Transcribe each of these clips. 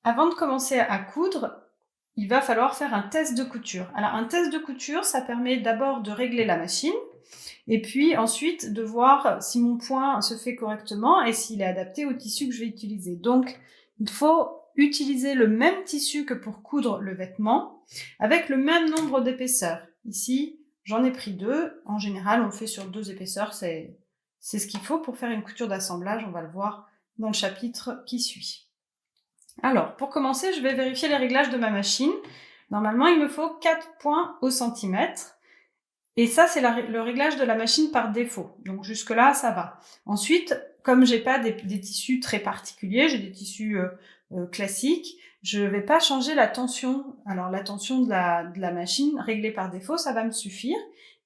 Avant de commencer à coudre, il va falloir faire un test de couture. Alors un test de couture, ça permet d'abord de régler la machine, et puis ensuite de voir si mon point se fait correctement et s'il est adapté au tissu que je vais utiliser. Donc il faut utiliser le même tissu que pour coudre le vêtement, avec le même nombre d'épaisseurs. Ici, j'en ai pris 2. En général, on le fait sur 2 épaisseurs, c'est ce qu'il faut pour faire une couture d'assemblage, on va le voir dans le chapitre qui suit. Alors, pour commencer, je vais vérifier les réglages de ma machine. Normalement, il me faut 4 points au centimètre. Et ça, c'est le réglage de la machine par défaut. Donc jusque-là, ça va. Ensuite, comme j'ai pas des tissus très particuliers, j'ai des tissus classiques, je vais pas changer la tension. Alors la tension de la machine réglée par défaut, ça va me suffire.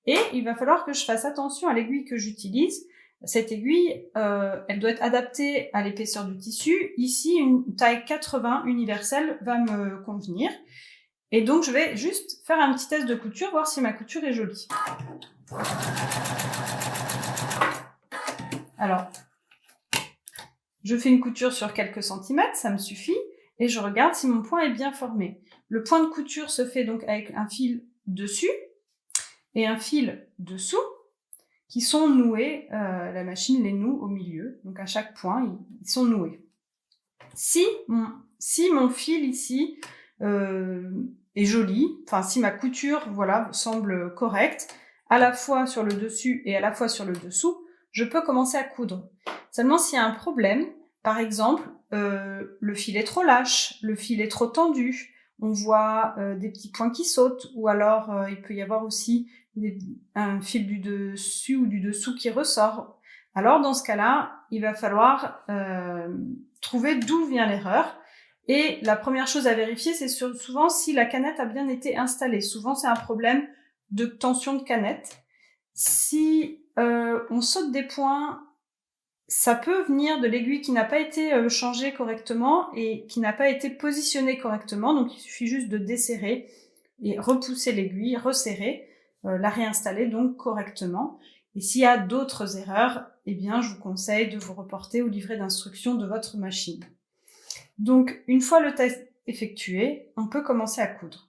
Et il va falloir que je fasse attention à l'aiguille que j'utilise. Cette aiguille, elle doit être adaptée à l'épaisseur du tissu. Ici, une taille 80 universelle va me convenir. Et donc, je vais juste faire un petit test de couture, voir si ma couture est jolie. Alors, je fais une couture sur quelques centimètres, ça me suffit, et je regarde si mon point est bien formé. Le point de couture se fait donc avec un fil dessus et un fil dessous, qui sont noués, la machine les noue au milieu, donc à chaque point, ils sont noués. Si mon fil ici est joli, enfin si ma couture semble correcte, à la fois sur le dessus et à la fois sur le dessous, je peux commencer à coudre. Seulement s'il y a un problème, par exemple, le fil est trop lâche, le fil est trop tendu, on voit des petits points qui sautent, ou alors il peut y avoir aussi un fil du dessus ou du dessous qui ressort. Alors dans ce cas-là, il va falloir trouver d'où vient l'erreur. Et la première chose à vérifier, c'est souvent si la canette a bien été installée. Souvent, c'est un problème de tension de canette. Si on saute des points, ça peut venir de l'aiguille qui n'a pas été changée correctement et qui n'a pas été positionnée correctement. Donc, il suffit juste de desserrer et repousser l'aiguille, resserrer, la réinstaller donc correctement. Et s'il y a d'autres erreurs, eh bien, je vous conseille de vous reporter au livret d'instructions de votre machine. Donc, une fois le test effectué, on peut commencer à coudre.